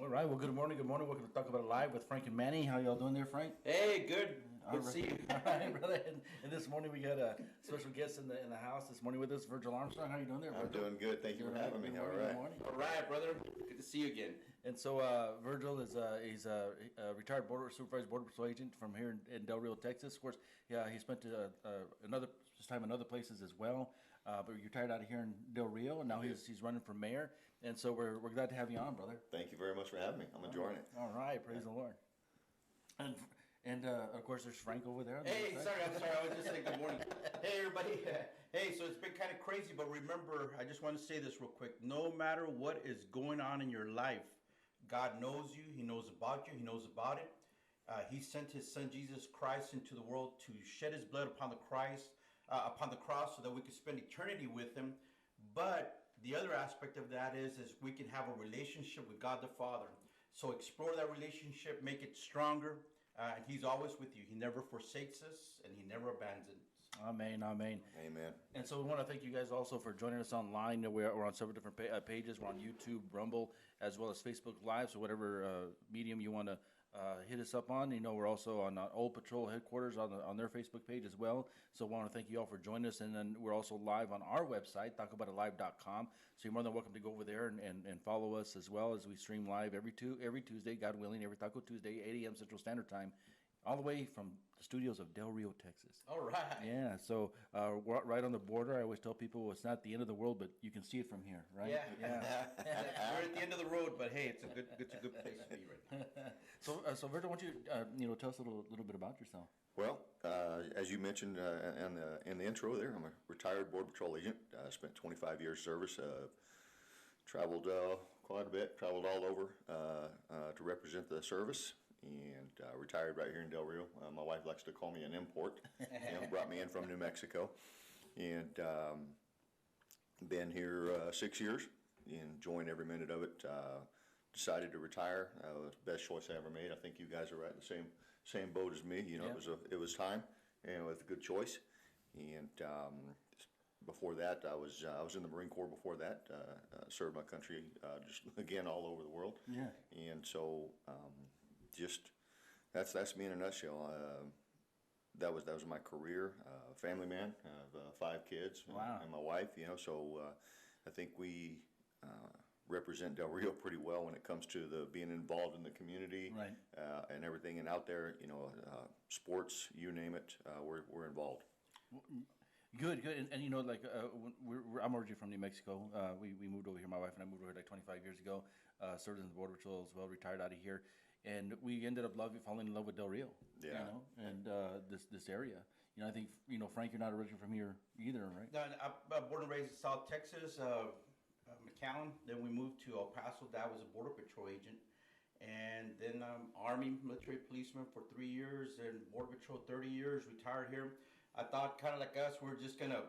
All right. Well, good morning. Good morning. Welcome to Talk About It Live with Frank and Manny. How y'all doing there, Frank? Hey, good. Good to see you. All right, brother. And this morning we got a special guest in the house this morning with us, Virgil Armstrong. How you doing there, Virgil? I'm doing good. Thank you for having me. All right. Good morning. All right, brother. Good to see you again. And so Virgil is he's a retired supervised border patrol agent from here in Del Rio, Texas. Of course, yeah, he spent his time in other places as well. But he retired out of here in Del Rio, and now he's running for mayor. And so we're glad to have you on, brother. Thank you very much for having me. I'm enjoying it. All right, praise the Lord. And of course, there's Frank over there. Hey, sorry. I was just saying good morning. Hey, everybody. Hey, so it's been kind of crazy, but remember, I just want to say this real quick. No matter what is going on in your life, God knows you. He knows about you. He knows about it. He sent his son, Jesus Christ, into the world to shed his blood upon the cross so that we could spend eternity with him. But the other aspect of that is we can have a relationship with God the Father. So explore that relationship, make it stronger. And he's always with you. He never forsakes us, and he never abandons. Amen, amen. Amen. And so we want to thank you guys also for joining us online. We're on several different pages. We're on YouTube, Rumble, as well as Facebook Live. So whatever medium you want to hit us up on. You know, we're also on Old Patrol headquarters on their Facebook page as well. So I want to thank you all for joining us. And then we're also live on our website, tacoboutitlive.com. So you're more than welcome to go over there and follow us as well as we stream live every Tuesday, God willing, every Taco Tuesday, 8 a.m. Central Standard Time, all the way from the studios of Del Rio, Texas. All right. Yeah, so we're right on the border. I always tell people it's not the end of the world, but you can see it from here, right? Yeah. We're at the end of the road, but hey, it's a good place to be right now. So Virgil, why don't you tell us a little bit about yourself? Well, as you mentioned in the intro there, I'm a retired Border Patrol agent. Spent 25 years service. Traveled quite a bit. Traveled all over to represent the service. And retired right here in Del Rio. My wife likes to call me an import. Brought me in from New Mexico. And been here 6 years. Enjoying every minute of it. Decided to retire. It was the best choice I ever made. I think you guys are right in the same boat as me. You know, it was time, and it was a good choice. And before that, I was in the Marine Corps. Before that, served my country just again all over the world. Yeah. And so just that's me in a nutshell. That was my career. Family man. I have 5 kids. Wow. And my wife. You know, so I think we represent Del Rio pretty well when it comes to being involved in the community, right. And everything. And out there, you know, sports, you name it, we're involved. Good. And you know, like I'm originally from New Mexico. We moved over here. My wife and I moved over here like 25 years ago. Served in the Border Patrol as well. Retired out of here, and we ended up falling in love with Del Rio. Yeah. You know, and this area. You know, I think Frank, you're not originally from here either, right? No, I'm born and raised in South Texas. McAllen. Then we moved to El Paso. Dad was a Border Patrol agent. And then Army military policeman for 3 years, and Border Patrol 30 years, retired here. I thought kind of like us, we're just going to,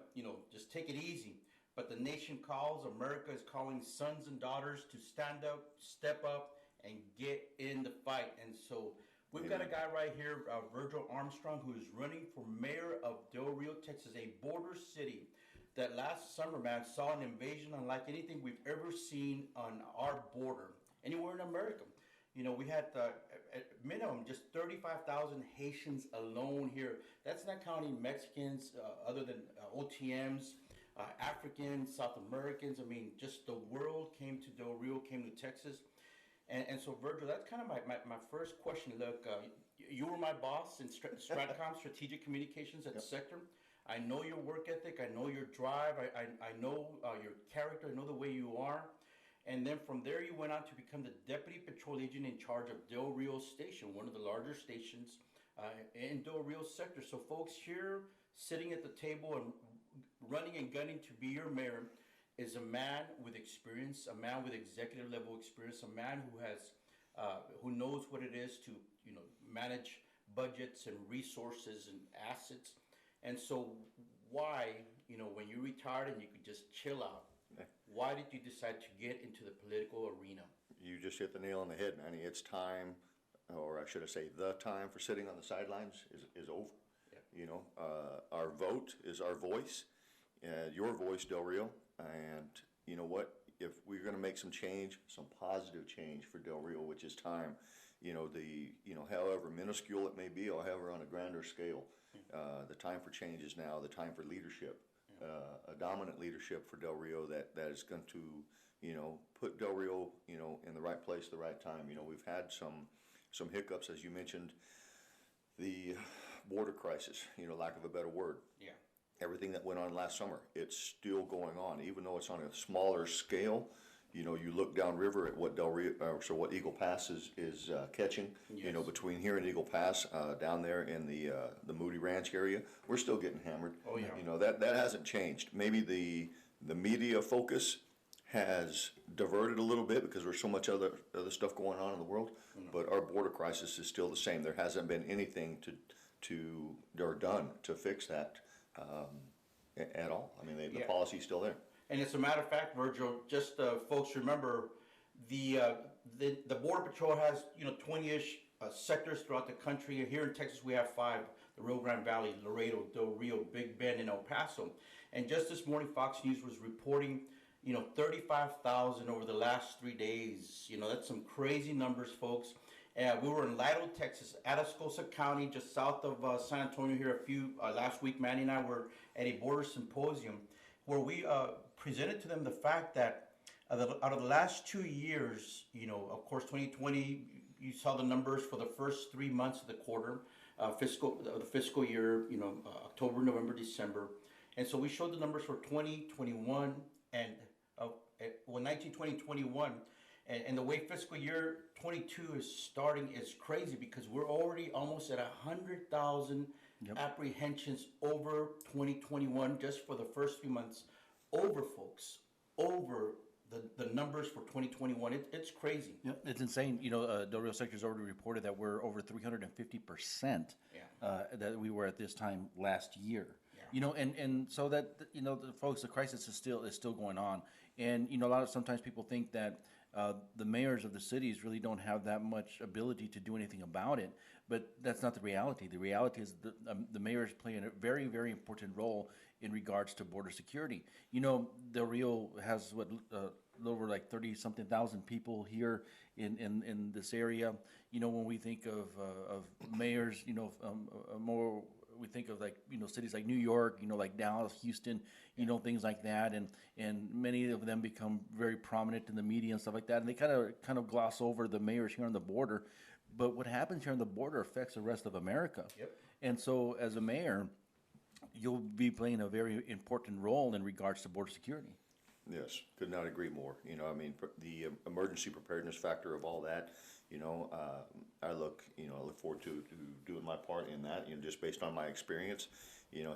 just take it easy. But the nation calls. America is calling sons and daughters to stand up, step up, and get in the fight. And so we've got a guy right here, Virgil Armstrong, who is running for mayor of Del Rio, Texas, a border city that last summer, man, saw an invasion unlike anything we've ever seen on our border, anywhere in America. You know, we had at minimum just 35,000 Haitians alone here. That's not counting Mexicans, other than OTMs, Africans, South Americans. I mean, just the world came to Del Rio, came to Texas. And so, Virgil, that's kind of my first question. Look, you were my boss in Stratcom, Strategic Communications at the sector. I know your work ethic. I know your drive. I know your character. I know the way you are. And then from there, you went on to become the Deputy Patrol Agent in charge of Del Rio Station, one of the larger stations in Del Rio sector. So folks, here sitting at the table and running and gunning to be your mayor is a man with experience, a man with executive level experience, a man who knows what it is to manage budgets and resources and assets. And so why, when you retired and you could just chill out, why did you decide to get into the political arena? You just hit the nail on the head, Manny. It's time, or I should say the time for sitting on the sidelines is over. Yeah. Our vote is our voice, your voice, Del Rio. And you know what? if we're going to make some change, some positive change for Del Rio, which is time, however minuscule it may be, or however on a grander scale, the time for change is now. The time for leadership, a dominant leadership for Del Rio that is going to, put Del Rio, in the right place, the right time. We've had some hiccups, as you mentioned, the border crisis, lack of a better word. Yeah. Everything that went on last summer, it's still going on, even though it's on a smaller scale. You look downriver at what what Eagle Pass is catching. Yes. Between here and Eagle Pass, down there in the Moody Ranch area, we're still getting hammered. Oh yeah. That hasn't changed. Maybe the media focus has diverted a little bit because there's so much other stuff going on in the world. But our border crisis is still the same. There hasn't been anything or done to fix that at all. I mean, the policy's still there. And as a matter of fact, Virgil, just folks remember, the Border Patrol has 20-ish sectors throughout the country. Here in Texas, we have 5: the Rio Grande Valley, Laredo, Del Rio, Big Bend, and El Paso. And just this morning, Fox News was reporting 35,000 over the last 3 days. That's some crazy numbers, folks. We were in Laredo, Texas, Atascosa County, just south of San Antonio here. Last week, Manny and I were at a border symposium where we presented to them the fact that out of the last 2 years, of course, 2020, you saw the numbers for the first 3 months of the quarter, the fiscal year, October, November, December. And so we showed the numbers for 2021 and 19, 20, 21. And the way fiscal year 22 is starting is crazy because we're already almost at 100,000 apprehensions over 2021 just for the first few months. Over, folks, over the numbers for 2021. It's crazy. Yep, it's insane. Del Rio sector's already reported that we're over 350% that we were at this time last year. Yeah. And so that folks, the crisis is still going on. And sometimes people think that the mayors of the cities really don't have that much ability to do anything about it, but that's not the reality. The reality is the mayors play a very, very important role in regards to border security. Del Rio has over like 30-something thousand people here in this area. When we think of mayors, more. We think of cities like New York, like Dallas, Houston, things like that, and many of them become very prominent in the media and stuff like that, and they kind of gloss over the mayors here on the border. But what happens here on the border affects the rest of America. Yep. And so, as a mayor, you'll be playing a very important role in regards to border security. Yes, could not agree more. The emergency preparedness factor of all that. I look forward to doing my part in that. Just based on my experience,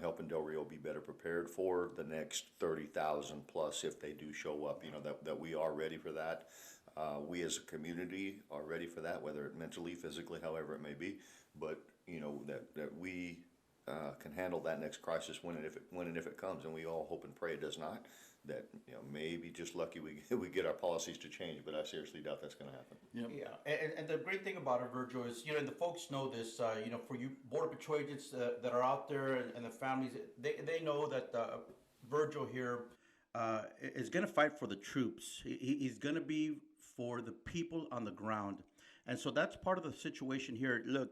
helping Del Rio be better prepared for the next 30,000 plus if they do show up. That we are ready for that. We as a community are ready for that, whether mentally, physically, however it may be. But that we can handle that next crisis when and if it comes, and we all hope and pray it does not. That maybe just lucky we get our policies to change, but I seriously doubt that's going to happen. Yep. Yeah, and the great thing about it, Virgil, is and the folks know this. For you Border Patrol agents that are out there and the families, they know that Virgil here is going to fight for the troops. He's going to be for the people on the ground, and so that's part of the situation here. Look.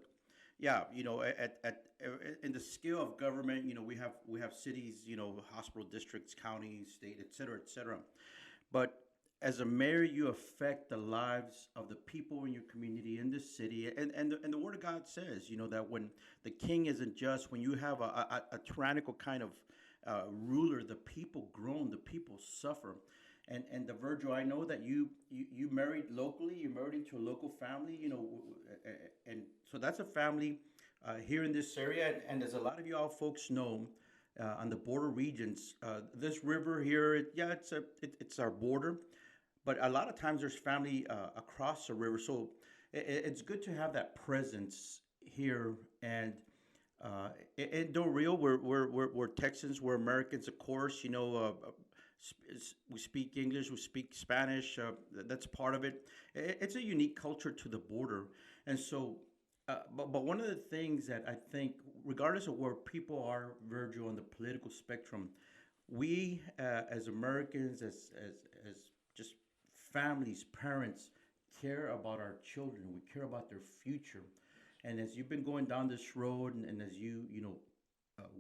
Yeah, in the scale of government, we have cities, hospital districts, counties, state, et cetera. But as a mayor, you affect the lives of the people in your community, in the city, and the Word of God says, that when the king isn't just, when you have a tyrannical kind of ruler, the people groan, the people suffer. And the Virgil, I know that you married locally. You married into a local family, and so that's a family here in this area. And as a lot of y'all folks know, on the border regions, this river here, it's our border, but a lot of times there's family across the river. So it's good to have that presence here. And in Del Rio, we're Texans, we're Americans, of course. We speak English, we speak Spanish. That's part of it. It's a unique culture to the border, and so. But one of the things that I think, regardless of where people are, Virgil, on the political spectrum, we as Americans, as just families, parents care about our children. We care about their future. And as you've been going down this road, and as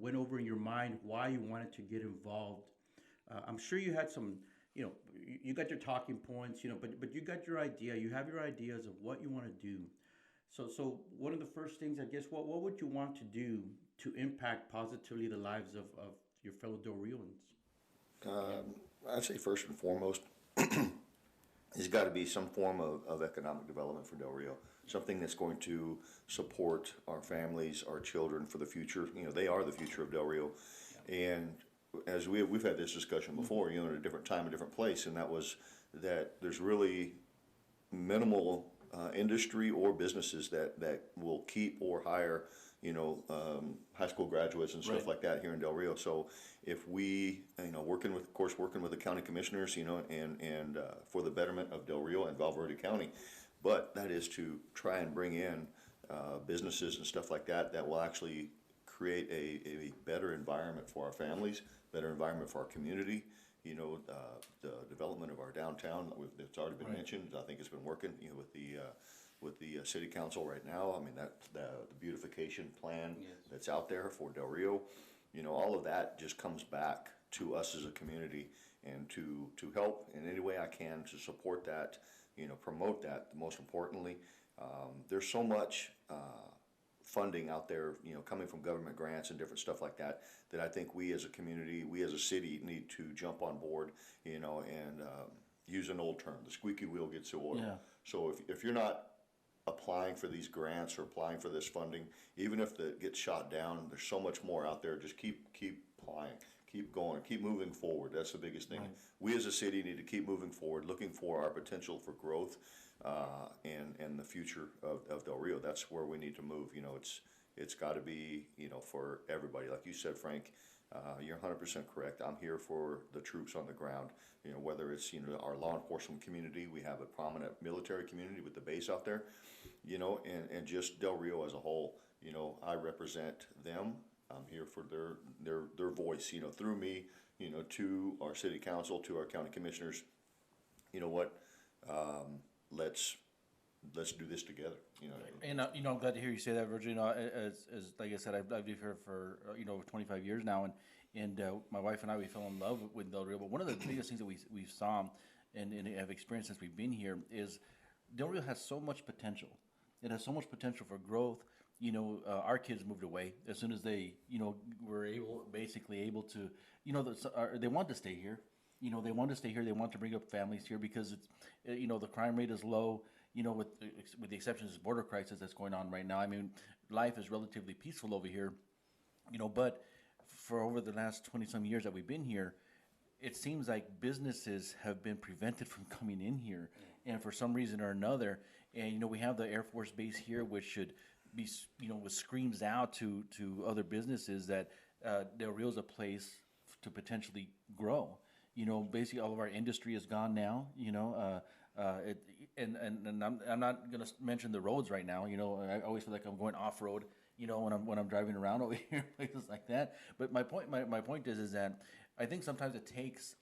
went over in your mind why you wanted to get involved, I'm sure you had some, you got your talking points, but you got your idea. You have your ideas of what you want to do. So one of the first things, I guess, what would you want to do to impact positively the lives of your fellow Del Rians? I'd say first and foremost, there's got to be some form of economic development for Del Rio. Something that's going to support our families, our children for the future. They are the future of Del Rio. Yeah. And as we've had this discussion before, at a different time, a different place, and that was that there's really minimal industry or businesses that will keep or hire, high school graduates and stuff Right. like that here in Del Rio. So if we, working with the county commissioners, and for the betterment of Del Rio and Val Verde County, but that is to try and bring in businesses and stuff like that will actually create a better environment for our families, better environment for our community. The development of our downtown, it's already been Right. mentioned. I think it's been working, with the city council right now. I mean, that the beautification plan Yes. that's out there for Del Rio, all of that just comes back to us as a community, and to help in any way I can to support that, promote that. Most importantly, there's so much funding out there, coming from government grants and different stuff like that, that I think we as a community, we as a city need to jump on board, and use an old term, the squeaky wheel gets the oil. Yeah. So if you're not applying for these grants or applying for this funding, even if it gets shot down, there's so much more out there. Just keep applying, keep going, keep moving forward. That's the biggest thing. Right. We as a city need to keep moving forward, looking for our potential for growth, and the future of Del Rio. That's where we need to move. It's got to be, for everybody. Like you said, Frank, you're 100% correct. I'm here for the troops on the ground. Whether it's, our law enforcement community, we have a prominent military community with the base out there, and just Del Rio as a whole. I represent them. I'm here for their voice, through me, to our city council, to our county commissioners. Let's do this together. And I'm glad to hear you say that, Virgil. As like I said, I've lived here for 25 years now, and my wife and I, we fell in love with Del Rio. But one of the biggest things that we saw and have experienced since we've been here is Del Rio has so much potential. It has so much potential for growth. Our kids moved away as soon as they were basically able to. They want to stay here. They want to stay here. They want to bring up families here because it's the crime rate is low. With the exception of this border crisis that's going on right now. I mean, life is relatively peaceful over here, but for over the last 20-some years that we've been here, it seems like businesses have been prevented from coming in here, and for some reason or another, and we have the Air Force Base here, which should be, which screams out to other businesses that Del Rio's a place to potentially grow. Basically all of our industry is gone now. And I'm not gonna mention the roads right now. I always feel like I'm going off road. When I'm driving around over here, places like that. But my point is that I think sometimes it takes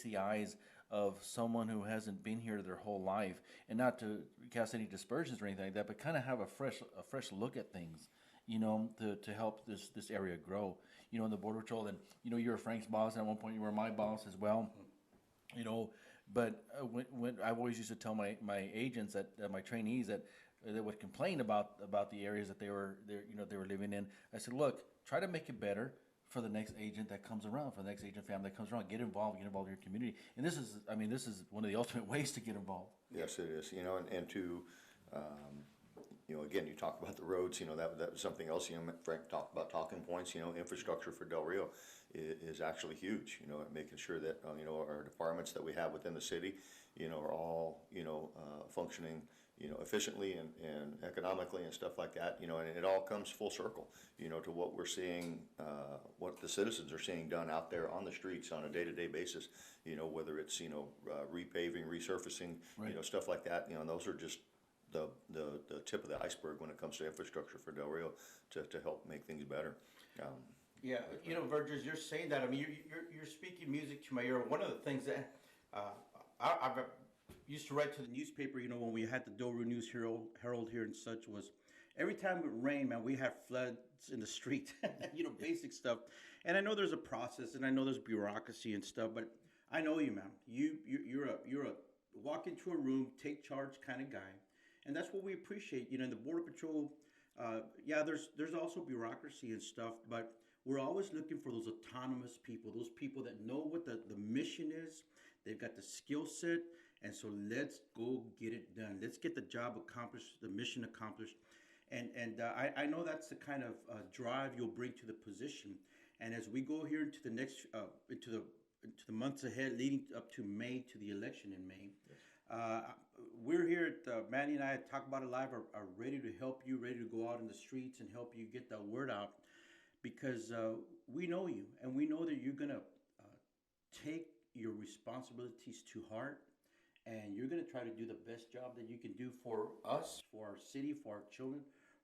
the eyes of someone who hasn't been here their whole life, and not to cast any dispersions or anything like that, but kind of have a fresh look at things. To help this area grow. In the Border Patrol, and you were Frank's boss, and at one point you were my boss as well. But when I've always used to tell my agents my trainees that would complain about the areas that they were living in. I said, look, try to make it better for the next agent that comes around, for the next agent family that comes around. Get involved in your community, and this is one of the ultimate ways to get involved. Yes, it is. And to again, you talk about the roads. That was something else. Frank talked about talking points. Infrastructure for Del Rio is actually huge. Making sure that our departments that we have within the city, are all functioning efficiently and economically and stuff like that. And it all comes full circle. To what we're seeing, what the citizens are seeing done out there on the streets on a day-to-day basis. Whether it's repaving, resurfacing, Right. Stuff like that. And those are just the tip of the iceberg when it comes to infrastructure for Del Rio to help make things better. Yeah, Virgil, you're saying that. I mean, you're speaking music to my ear. One of the things that I've used to write to the newspaper, when we had the Del Rio News Herald here and such, was every time it rained, man, we had floods in the street, basic stuff. And I know there's a process, and I know there's bureaucracy and stuff, but I know you, man. You're a walk into a room, take charge kind of guy, and that's what we appreciate. In the Border Patrol, there's also bureaucracy and stuff, but we're always looking for those autonomous people, those people that know what the mission is. They've got the skill set, and so let's go get it done. Let's get the job accomplished, the mission accomplished. And I know that's the kind of drive you'll bring to the position. And as we go here into the next into the months ahead, leading up to May, to the election in May, we're here at Manny and I at Tacobout Live are ready to help you, ready to go out in the streets and help you get the word out, because we know you, and we know that you're gonna take your responsibilities to heart, and you're going to try to do the best job that you can do for us, for our city, for our children,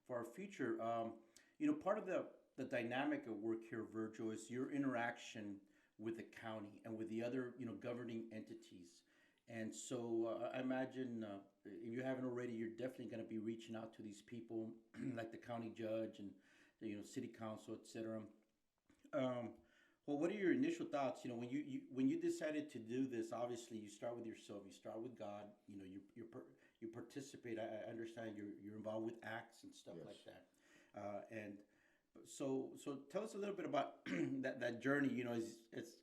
for our future. Part of the dynamic of work here, Virgil, is your interaction with the county and with the other, governing entities. And so I imagine if you haven't already, you're definitely going to be reaching out to these people like the county judge and the, city council, etc. Well, what are your initial thoughts? When you decided to do this, obviously you start with yourself, you start with God. You participate. I understand you're involved with acts and stuff like that. And so tell us a little bit about that journey.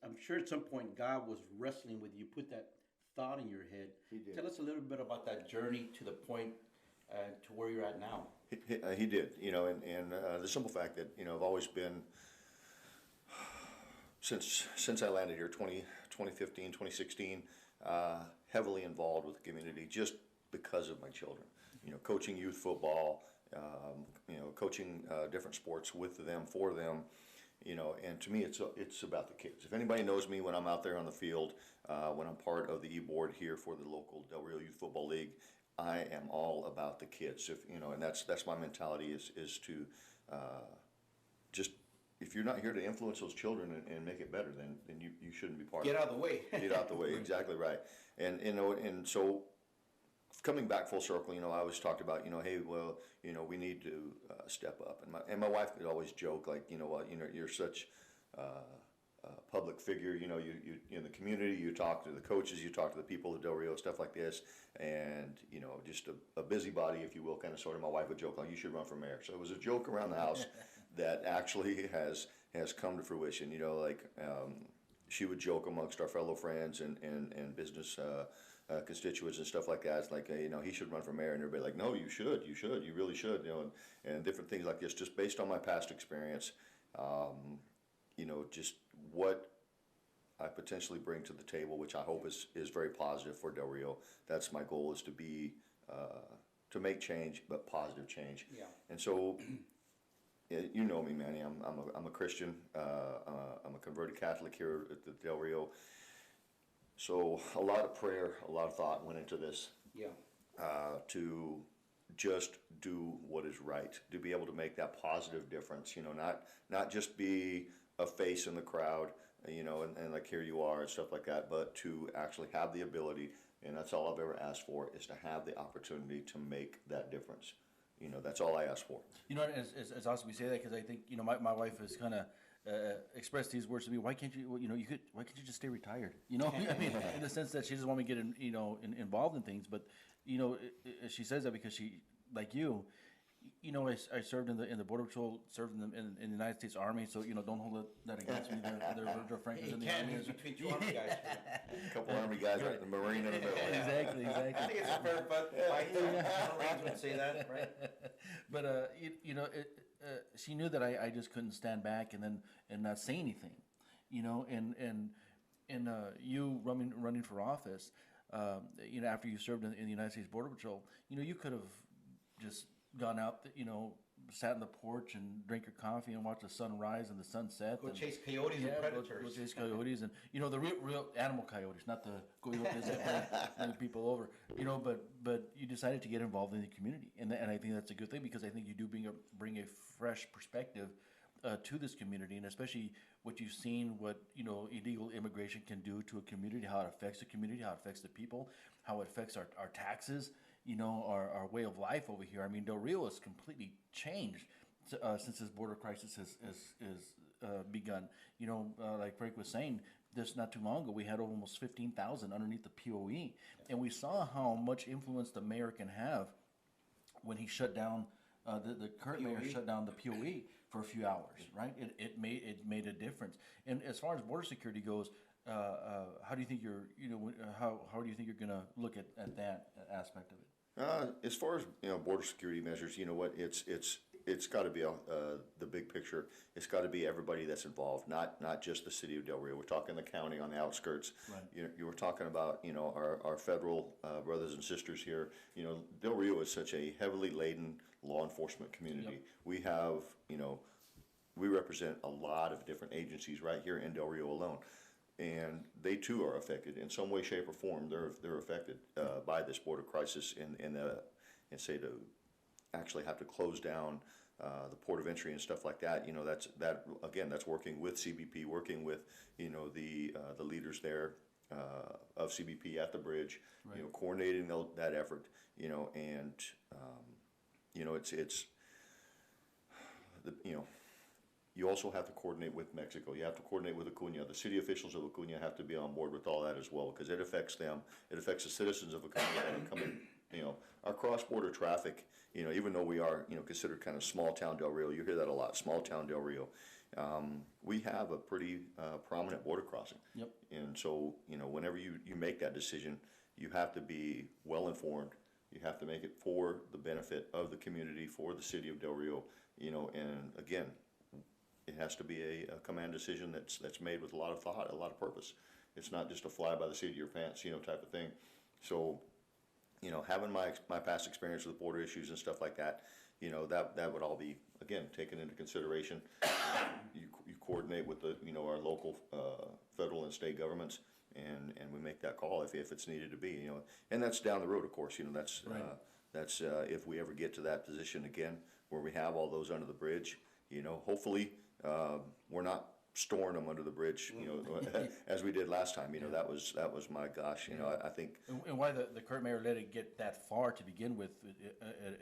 I'm sure at some point God was wrestling with you, put that thought in your head. He did. Tell us a little bit about that journey to the point to where you're at now. He did. And the simple fact that I've always been. Since I landed here 2015, 2016, heavily involved with the community just because of my children. Coaching youth football, coaching different sports with them, for them, and to me it's about the kids. If anybody knows me when I'm out there on the field, when I'm part of the e-board here for the local Del Rio Youth Football League, I am all about the kids. And that's my mentality is to just. If you're not here to influence those children and make it better, then you shouldn't be part of it. Get out of the way. Get out the way, exactly right. And so coming back full circle, I always talked about, hey, well, we need to step up. And my wife would always joke, like, you're such a public figure, you in the community, you talk to the coaches, you talk to the people of Del Rio, stuff like this, and, just a busybody, if you will, kind of sort of. My wife would joke, like, you should run for mayor. So it was a joke around the house. That actually has come to fruition. She would joke amongst our fellow friends and business constituents and stuff like that. It's like, he should run for mayor, and everybody like, no, you really should, and different things like this, just based on my past experience, just what I potentially bring to the table, which I hope is very positive for Del Rio. That's my goal, is to be to make change, but positive change. Yeah. And so. You know me, Manny. I'm a Christian. I'm a converted Catholic here at the Del Rio. So a lot of prayer, a lot of thought went into this. Yeah. To just do what is right, to be able to make that positive difference. Not just be a face in the crowd. And like here you are and stuff like that, but to actually have the ability, and that's all I've ever asked for, is to have the opportunity to make that difference. That's all I ask for. It's awesome you say that, because I think, my wife has kind of expressed these words to me. Why can't you, why can't you just stay retired? I mean, in the sense that she doesn't want me to get involved in things. But, she says that because she, like you, I served in the Border Patrol, served in the United States Army, so, don't hold that against me. They're Virgil Franklin's in the Army. Between two Army guys. A couple Army guys, right, the Marine in the middle. Exactly. I think it's a fair fight. Marines would say that, right? But, she knew that I just couldn't stand back and not say anything, and you running for office, after you served in the United States Border Patrol, you could have just gone out, sat in the porch and drank your coffee and watch the sun rise and the sun set. Go chase coyotes and predators. Go chase coyotes and, the real animal coyotes, not the coyotes that run people over. But you decided to get involved in the community, and I think that's a good thing, because I think you do bring a fresh perspective to this community, and especially what you've seen, what illegal immigration can do to a community, how it affects the community, how it affects the people, how it affects our taxes, our way of life over here. I mean, Del Rio has completely changed since this border crisis has begun. Like Frank was saying, this not too long ago, we had almost 15,000 underneath the POE, and we saw how much influence the mayor can have when he shut down. The current mayor shut down the POE for a few hours, right? It made a difference. And as far as border security goes, how do you think how do you think you're going to look at that aspect of it? As far as border security measures, you know what? It's got to be the big picture. It's got to be everybody that's involved, not just the city of Del Rio. We're talking the county on the outskirts. Right. You were talking about our federal brothers and sisters here. Del Rio is such a heavily laden law enforcement community. Yep. We have we represent a lot of different agencies right here in Del Rio alone. And they too are affected in some way, shape, or form. They're affected by this border crisis, and say to actually have to close down the port of entry and stuff like that. That's working with CBP, working with the leaders there of CBP at the bridge, Right. Coordinating that effort, and it's you also have to coordinate with Mexico. You have to coordinate with Acuña. The city officials of Acuña have to be on board with all that as well, because it affects them. It affects the citizens of Acuña that are coming. Our cross-border traffic, even though we are, considered kind of small town Del Rio, you hear that a lot, small town Del Rio. We have a pretty prominent border crossing. Yep. And so, whenever you make that decision, you have to be well informed. You have to make it for the benefit of the community, for the city of Del Rio, and again, it has to be a command decision that's made with a lot of thought, a lot of purpose. It's not just a fly by the seat of your pants, type of thing. So, having my past experience with border issues and stuff like that, that would all be, again, taken into consideration. You coordinate with our local federal and state governments, and we make that call if it's needed to be, and that's down the road, of course. That's Right. That's if we ever get to that position again where we have all those under the bridge. Hopefully we're not storing them under the bridge, as we did last time. That was my gosh. I think. And why the current mayor let it get that far to begin with,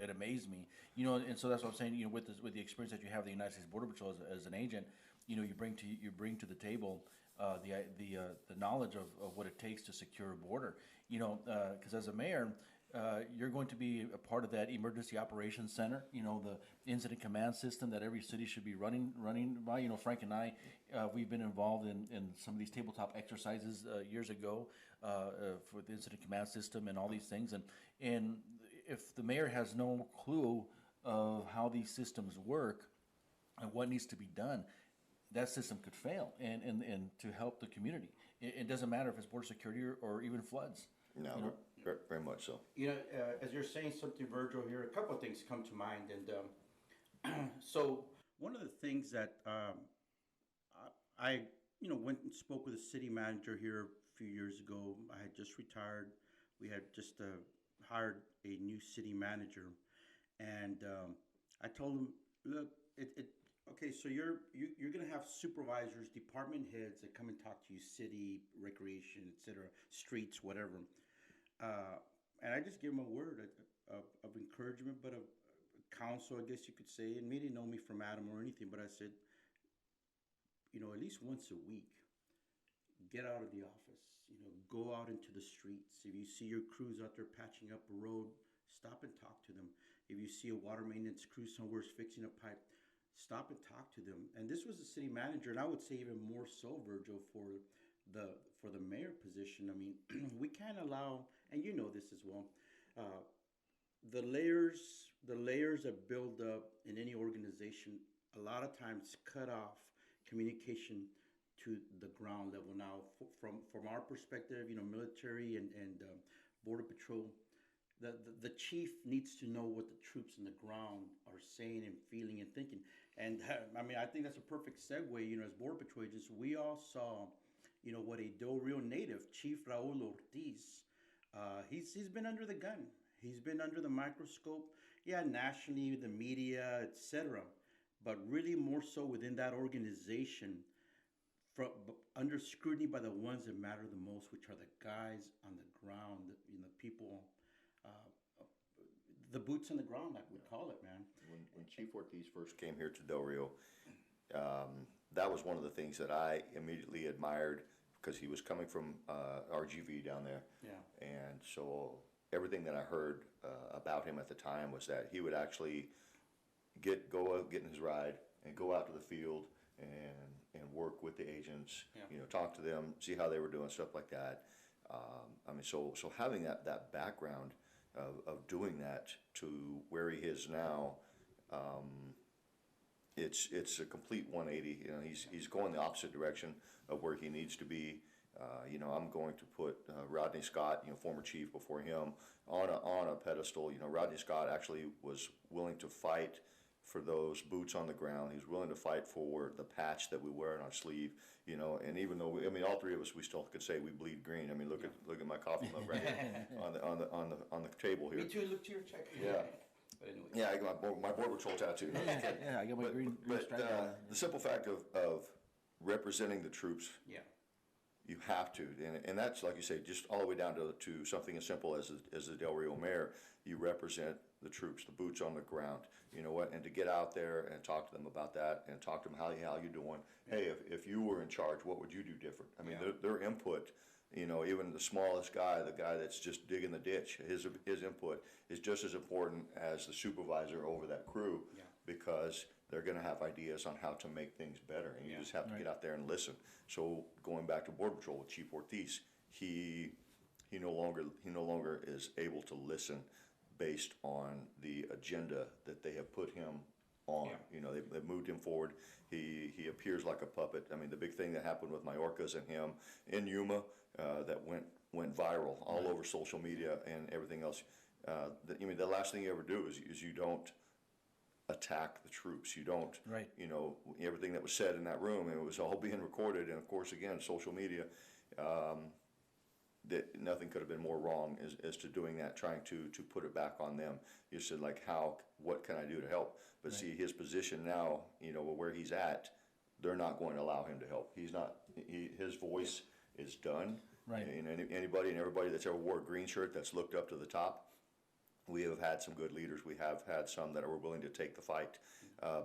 it amazed me. And so that's what I'm saying. With the experience that you have, the United States Border Patrol as an agent, you bring to the table the knowledge of what it takes to secure a border. Because as a mayor, you're going to be a part of that emergency operations center, the incident command system that every city should be running by. Frank and I, we've been involved in some of these tabletop exercises years ago for the incident command system and all these things. And if the mayor has no clue of how these systems work and what needs to be done, that system could fail and to help the community. It doesn't matter if it's border security or even floods. No, very much so. As you're saying something, Virgil, here, a couple of things come to mind. And so one of the things that I went and spoke with a city manager here a few years ago. I had just retired. We had just hired a new city manager. And I told him, look, okay, so you're going to have supervisors, department heads that come and talk to you, city, recreation, etc., streets, whatever. And I just gave him a word of encouragement, but of counsel, I guess you could say. And he didn't know me from Adam or anything, but I said, at least once a week, get out of the office, go out into the streets. If you see your crews out there patching up a road, stop and talk to them. If you see a water maintenance crew somewhere is fixing a pipe, stop and talk to them. And this was the city manager, and I would say even more so, Virgil, for the mayor position. I mean, we can't allow, and you know this as well, the layers that build up in any organization a lot of times cut off communication to the ground level. Now, from our perspective, military and border patrol, the chief needs to know what the troops on the ground are saying and feeling and thinking. And I think that's a perfect segue. As border patrol agents, we all saw, what a Del Rio native, Chief Raul Ortiz, he's been under the gun. He's been under the microscope. Yeah, nationally, the media, etc. but really more so within that organization, under scrutiny by the ones that matter the most, which are the guys on the ground, people, the boots on the ground, I would call it, man. When Chief Ortiz first came here to Del Rio, that was one of the things that I immediately admired because he was coming from RGV down there. Yeah. And so everything that I heard about him at the time was that he would actually get in his ride and go out to the field and work with the agents, talk to them, see how they were doing, stuff like that. So having that background of doing that to where he is now, it's a complete 180. He's going the opposite direction of where he needs to be. I'm going to put Rodney Scott, former chief before him, on a pedestal. Rodney Scott actually was willing to fight for those boots on the ground. He was willing to fight for the patch that we wear on our sleeve. And even though all three of us, we still could say we bleed green. Look at my coffee mug right here on the table here. Me too. Look to your check. Yeah. But anyway. Yeah, I got my border patrol tattoo. Yeah, I got my green stripe on. The simple fact of representing the troops. Yeah. You have to, and that's like you say, just all the way down to something as simple as the Del Rio mayor. You represent the troops, the boots on the ground. You know what? And to get out there and talk to them about that, and talk to them how you doing. Hey, if you were in charge, what would you do different? Their input. Even the smallest guy, the guy that's just digging the ditch, his input is just as important as the supervisor over that crew, because they're going to have ideas on how to make things better, and you just have to get out there and listen. So going back to Border Patrol with Chief Ortiz, he no longer is able to listen based on the agenda that they have put him on. They've moved him forward. He appears like a puppet. The big thing that happened with Mayorkas and him in Yuma that went viral all over social media and everything else. The last thing you ever do is you don't attack the troops. You don't, everything that was said in that room, and it was all being recorded. And of course, again, social media, that nothing could have been more wrong as to doing that, trying to put it back on them. You said, what can I do to help? But see, his position now, where he's at, they're not going to allow him to help. He's not, his voice is done. Right. And anybody and everybody that's ever wore a green shirt that's looked up to the top, we have had some good leaders. We have had some that were willing to take the fight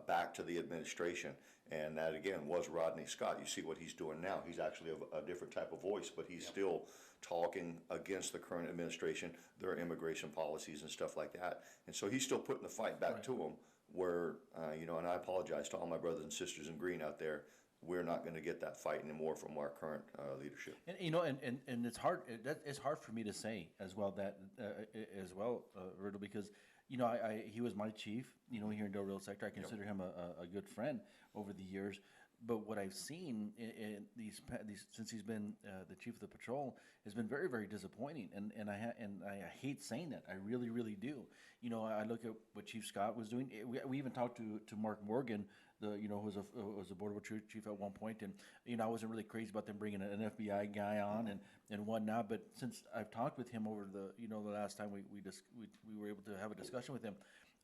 back to the administration. And that, again, was Rodney Scott. You see what he's doing now. He's actually a different type of voice, but he's still talking against the current administration, their immigration policies and stuff like that. And so he's still putting the fight back to them where, and I apologize to all my brothers and sisters in green out there. We're not going to get that fight anymore from our current leadership. And it's hard. It's hard for me to say as well Virgil, because he was my chief. Here in Del Rio sector, I consider him a good friend over the years. But what I've seen in these since he's been the chief of the patrol has been very, very disappointing. And I hate saying that. I really, really do. I look at what Chief Scott was doing. We even talked to Mark Morgan, who was a border patrol chief at one point, and I wasn't really crazy about them bringing an FBI guy on and whatnot. But since I've talked with him over the last time we were able to have a discussion with him,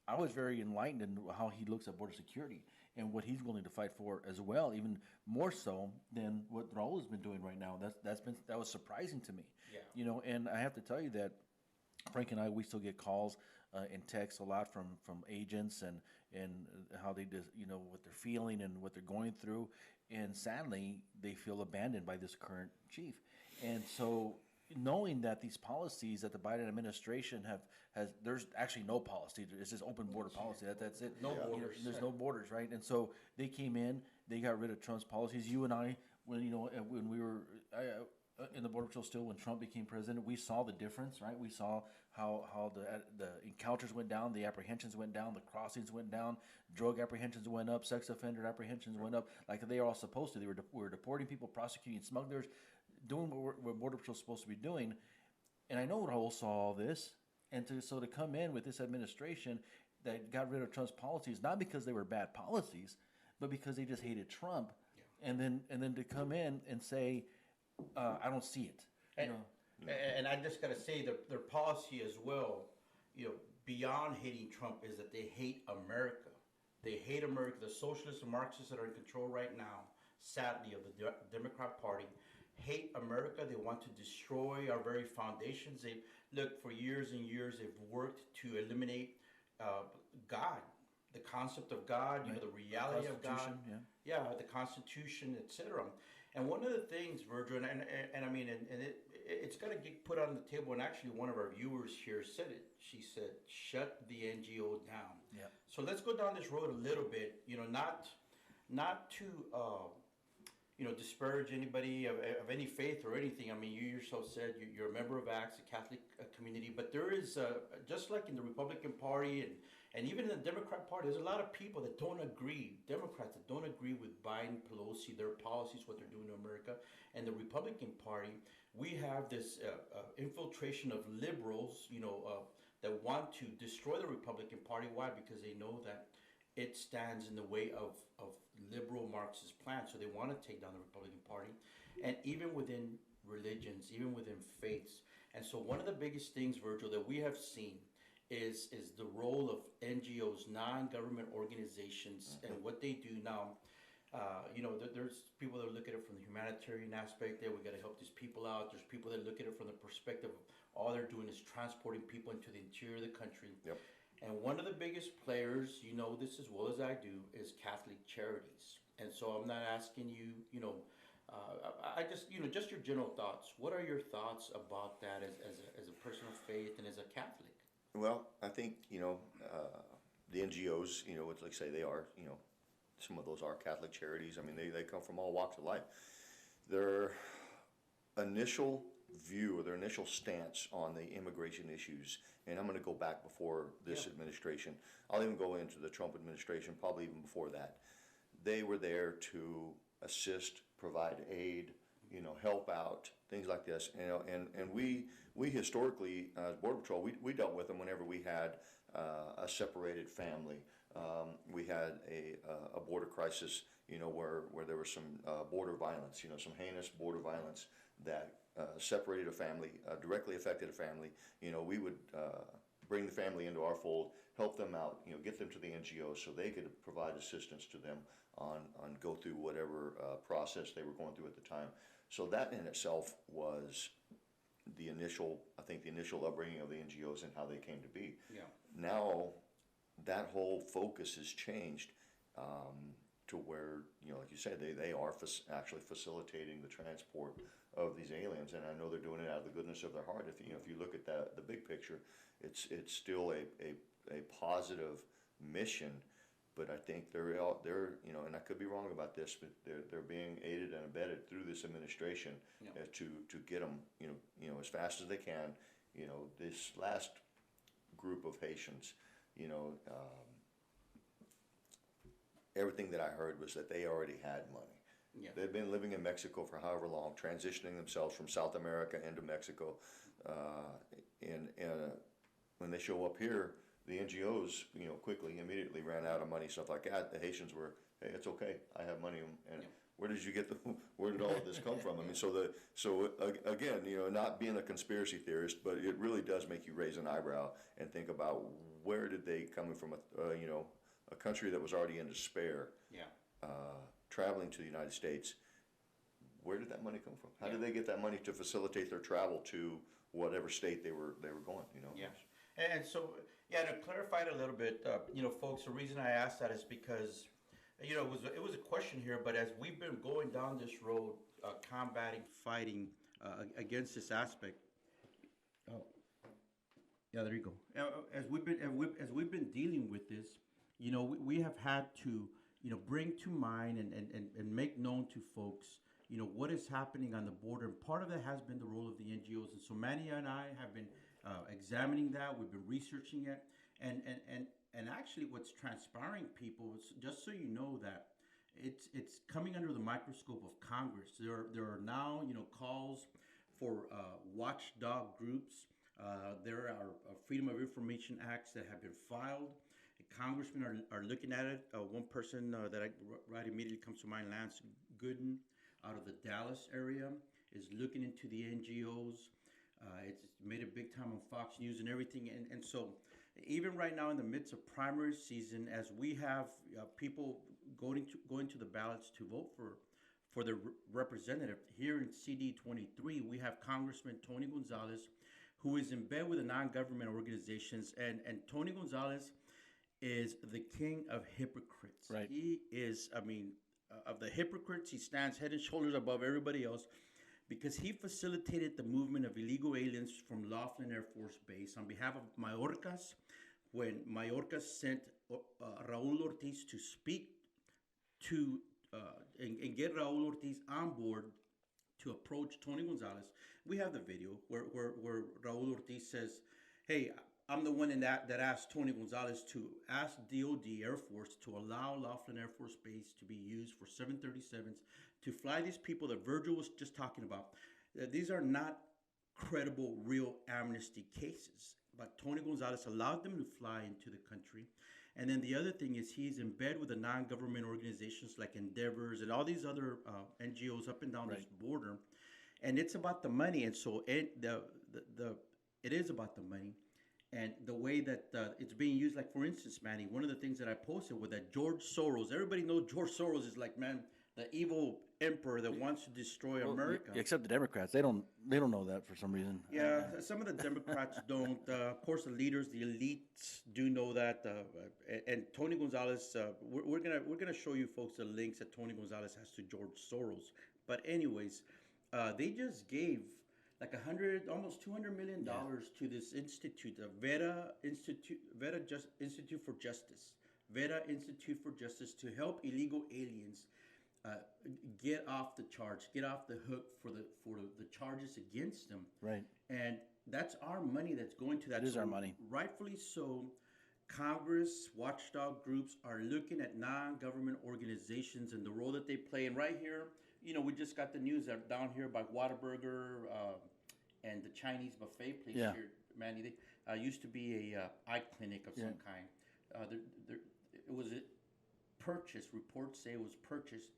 I was very enlightened in how he looks at border security and what he's willing to fight for as well, even more so than what Raul has been doing right now. That was surprising to me. Yeah. And I have to tell you that Frank and we still get calls and texts a lot from agents and how they just, what they're feeling and what they're going through. And sadly, they feel abandoned by this current chief. And so knowing that these policies that the Biden administration there's actually no policy. It's just open border policy. That's it. No borders. There's no borders, right? And so they came in, they got rid of Trump's policies. You and I, when we were in the Border Patrol still, when Trump became president, we saw the difference, right? We saw how the encounters went down, the apprehensions went down, the crossings went down, drug apprehensions went up, sex offender apprehensions went up, like they are all supposed to. We were deporting people, prosecuting smugglers, doing what Border Patrol's supposed to be doing. And I know Raul saw all this, and to come in with this administration that got rid of Trump's policies, not because they were bad policies, but because they just hated Trump, and then to come in and say, I don't see it. And I just got to say their policy as well, beyond hating Trump, is that they hate America. They hate America. The socialists and Marxists that are in control right now, sadly, of the Democrat Party, hate America. They want to destroy our very foundations. They look for years and years. They've worked to eliminate God, the concept of God, you know, the reality of God, Constitution, the Constitution, etc. And one of the things, Virgil, and I mean, and it's got to get put on the table. And actually, one of our viewers here said it. She said, "Shut the NGO down." Yeah. So let's go down this road a little bit. You know, not to disparage anybody of any faith or anything. I mean, you yourself said you're a member of ACTS, the Catholic community, but there is, just like in the Republican Party and even in the Democrat Party, there's a lot of people that don't agree, Democrats that don't agree with Biden, Pelosi, their policies, what they're doing to America. And the Republican Party, we have this infiltration of liberals, that want to destroy the Republican Party. Why? Because they know that it stands in the way of liberal Marxist plans. So they want to take down the Republican Party. And even within religions, even within faiths. And so one of the biggest things, Virgil, that we have seen is the role of NGOs, non-government organizations, and what they do now. There's people that look at it from the humanitarian aspect there. We got to help these people out. There's people that look at it from the perspective of all they're doing is transporting people into the interior of the country. Yep. And one of the biggest players, you know this as well as I do, is Catholic Charities. And so I'm not asking you, I just, just your general thoughts. What are your thoughts about that as a person of faith and as a Catholic? Well, I think, the NGOs, it's like say they are, some of those are Catholic charities. I mean, they come from all walks of life. Their initial view or their initial stance on the immigration issues, and I'm going to go back before this administration, I'll even go into the Trump administration, probably even before that. They were there to assist, provide aid, help out, things like this. And we historically, as Border Patrol, we dealt with them whenever we had a separated family. We had a border crisis, where there was some border violence, some heinous border violence that separated a family, directly affected a family. We would bring the family into our fold, help them out, get them to the NGO so they could provide assistance to them on go through whatever process they were going through at the time. So that in itself was the initial upbringing of the NGOs and how they came to be. Yeah. Now that whole focus has changed to where, like you said, they are actually facilitating the transport of these aliens, and I know they're doing it out of the goodness of their heart. If you look at the big picture, it's still a positive mission. But I think they're and I could be wrong about this, but they're being aided and abetted through this administration to get them as fast as they can. This last group of Haitians, everything that I heard was that they already had money. Yeah. They've been living in Mexico for however long, transitioning themselves from South America into Mexico, and when they show up here, the NGOs, immediately ran out of money, stuff like that. The Haitians were, hey, it's okay, I have money, and where did you get where did all of this come from? I mean, again, not being a conspiracy theorist, but it really does make you raise an eyebrow and think about where did they coming from, a country that was already in despair, traveling to the United States. Where did that money come from? How did they get that money to facilitate their travel to whatever state they were going? Yeah. And so, to clarify it a little bit, folks, the reason I asked that is because, it was a question here, but as we've been going down this road, fighting against this aspect. Oh, yeah, there you go. As we've been dealing with this, we have had to, bring to mind and make known to folks, what is happening on the border. And part of that has been the role of the NGOs. And so Manny and I have been examining that. We've been researching it, and actually, what's transpiring, people, just so you know that it's coming under the microscope of Congress. There are now calls for watchdog groups. There are Freedom of Information Acts that have been filed. Congressmen are looking at it. One person that right immediately comes to mind, Lance Gooden, out of the Dallas area, is looking into the NGOs. It's made it big time on Fox News and everything. And so, even right now in the midst of primary season, as we have people going to the ballots to vote for the representative here in CD 23, we have Congressman Tony Gonzalez, who is in bed with the non-government organizations, and Tony Gonzalez is the king of hypocrites. Right. He is, I mean, of the hypocrites, he stands head and shoulders above everybody else because he facilitated the movement of illegal aliens from Laughlin Air Force Base on behalf of Mayorkas when Mayorkas sent Raul Ortiz to speak to and get Raul Ortiz on board to approach Tony Gonzalez. We have the video where Raul Ortiz says, hey, I'm the one that asked Tony Gonzalez to ask DOD Air Force to allow Laughlin Air Force Base to be used for 737s to fly these people that Virgil was just talking about. These are not credible, real amnesty cases. But Tony Gonzalez allowed them to fly into the country. And then the other thing is he's in bed with the non-government organizations like Endeavors and all these other NGOs up and down this border. And it's about the money. And so it is about the money. And the way that it's being used, like for instance, Manny, one of the things that I posted was that George Soros, everybody knows George Soros is like, man, the evil emperor that wants to destroy America. Except the Democrats, they don't know that for some reason. Yeah, some of the Democrats don't. Of course, the leaders, the elites, do know that. And Tony Gonzalez, we're gonna show you folks the links that Tony Gonzalez has to George Soros. But anyways, they just gave like almost $200 million to this institute, the Institute for Justice, Vera Institute for Justice, to help illegal aliens get off the charge, get off the hook for the charges against them. Right. And that's our money that's going to that. It is our money. Rightfully so. Congress, watchdog groups are looking at non-government organizations and the role that they play. And right here, we just got the news that down here by Whataburger and the Chinese buffet place here, Manny. They used to be a eye clinic of some kind. It was purchased. Reports say it was purchased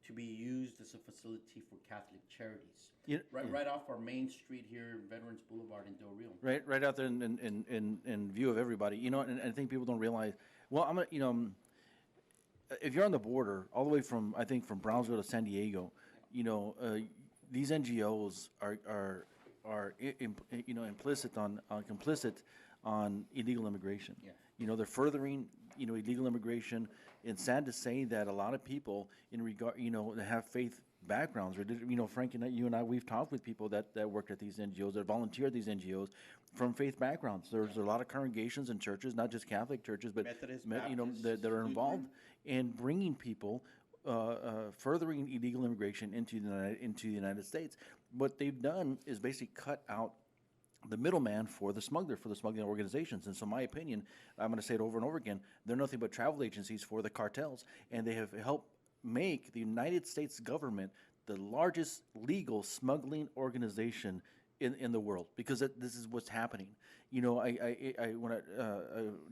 to be used as a facility for Catholic charities. Right off our main street here, Veterans Boulevard in Del Rio. Right out there in view of everybody. And I think people don't realize. Well, I'm gonna, if you're on the border, all the way from Brownsville to San Diego, these NGOs are complicit on illegal immigration. Yeah. They're furthering illegal immigration. It's sad to say that a lot of people that have faith backgrounds, or Frank and you and I, we've talked with people that worked at these NGOs, that volunteer at these NGOs from faith backgrounds. There's a lot of congregations and churches, not just Catholic churches, but Methodist, that are involved in bringing people, furthering illegal immigration into the United States. What they've done is basically cut out the middleman for the smuggling organizations. And so my opinion, I'm going to say it over and over again, they're nothing but travel agencies for the cartels, and they have helped make the United States government the largest legal smuggling organization in the world, because this is what's happening. When I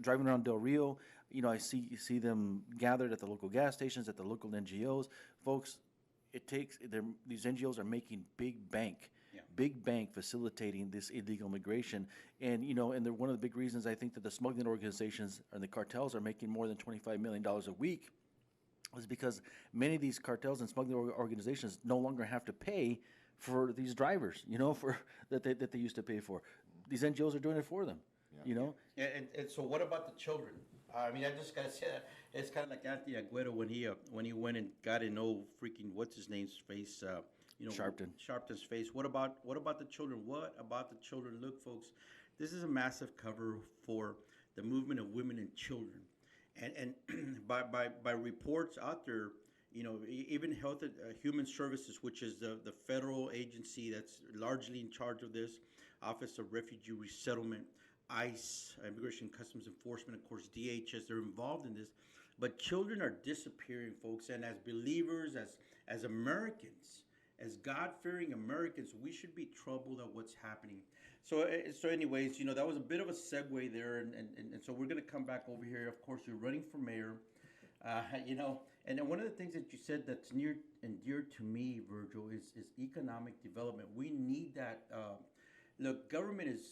driving around Del Rio, I see them gathered at the local gas stations, at the local NGOs. Folks, these NGOs are making big bank facilitating this illegal immigration. And they're one of the big reasons I think that the smuggling organizations and the cartels are making more than $25 million a week is because many of these cartels and smuggling organizations no longer have to pay for these drivers, that they used to pay for. These NGOs are doing it for them, And so what about the children? I mean, I just gotta say that it's kind of like Anthony Aguero when he went and got in what's his name's face, Sharpton's face. What about the children? What about the children? Look, folks, this is a massive cover for the movement of women and children, and by reports out there, even Health and Human Services, which is the federal agency that's largely in charge of this, Office of Refugee Resettlement, ICE, Immigration Customs Enforcement, of course, DHS, they're involved in this. But children are disappearing, folks, and as believers, as Americans, as God-fearing Americans, we should be troubled at what's happening. So anyways, that was a bit of a segue there, and so we're going to come back over here. Of course, you're running for mayor, and then one of the things that you said that's near and dear to me, Virgil, is economic development. We need that. Look, government is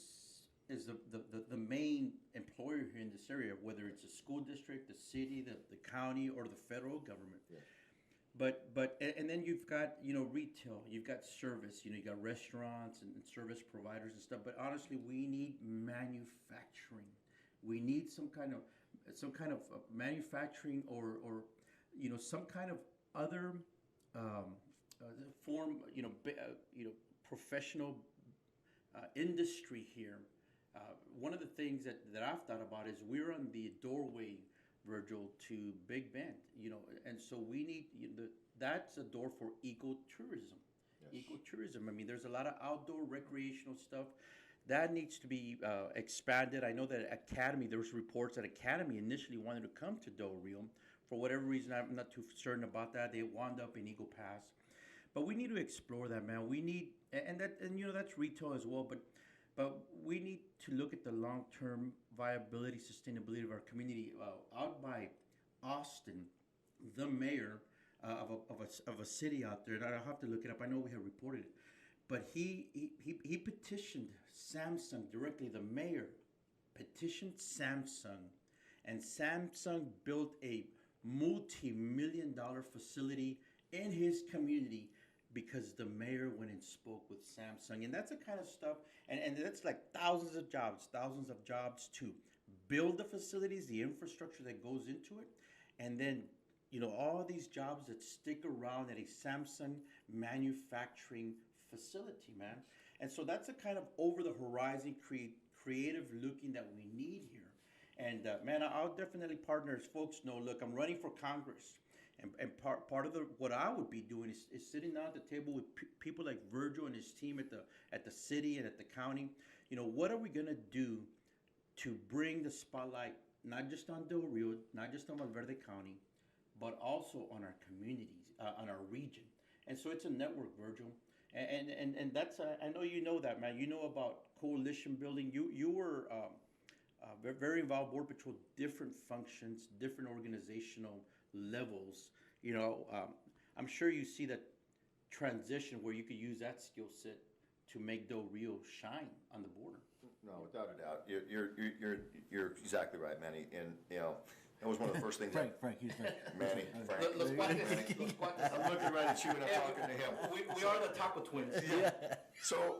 the main employer here in this area, whether it's a school district, the city, the county, or the federal government. Yeah. And then you've got, retail, you've got service, you got restaurants and service providers and stuff. But honestly, we need manufacturing. We need some kind of manufacturing or some kind of other form, professional industry here. One of the things that I've thought about is we're on the doorway, Virgil, to Big Bend, and so we need, that's a door for ecotourism. Yes. Ecotourism. I mean, there's a lot of outdoor recreational stuff that needs to be expanded. I know that Academy, there was reports that Academy initially wanted to come to Del Rio. For whatever reason, I'm not too certain about that. They wound up in Eagle Pass. But we need to explore that, man. We need, and that's retail as well, but we need to look at the long-term viability, sustainability of our community. Out by Austin, the mayor of a city out there, and I'll have to look it up. I know we have reported it, but he petitioned Samsung directly. The mayor petitioned Samsung, and Samsung built a multi-million-dollar facility in his community because the mayor went and spoke with Samsung. And that's the kind of stuff, and that's like thousands of jobs to build the facilities, the infrastructure that goes into it, and then, all these jobs that stick around at a Samsung manufacturing facility, man. And so that's the kind of over-the-horizon, creative looking that we need here. And man, I'll definitely partner, as folks know. Look, I'm running for Congress. And part of what I would be doing is sitting down at the table with people like Virgil and his team at the city and at the county. What are we gonna do to bring the spotlight not just on Del Rio, not just on Valverde County, but also on our communities, on our region. And so it's a network, Virgil. And that's I know you know that, man. You know about coalition building. You were very involved, Border Patrol, different functions, different organizational levels. I'm sure you see that transition where you could use that skill set to make Del Rio shine on the border. No, without a doubt, you're exactly right, Manny. And that was one of the first things. Frank, he's Frank. Manny, Frank. I'm looking right at you and I'm talking to him. We are the Taco twins. Yeah. So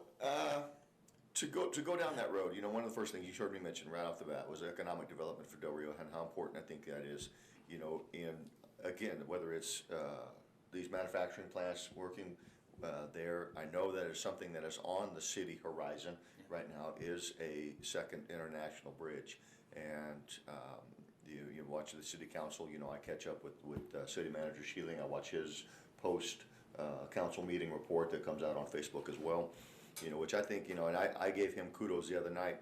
to go down that road, one of the first things you heard me mention right off the bat was economic development for Del Rio and how important I think that is. And again, whether it's these manufacturing plants working there, I know that is something that is on the city horizon right now is a second international bridge. And you watch the city council, I catch up with city manager Sheeling. I watch his post council meeting report that comes out on Facebook as well, which I think, and I gave him kudos the other night.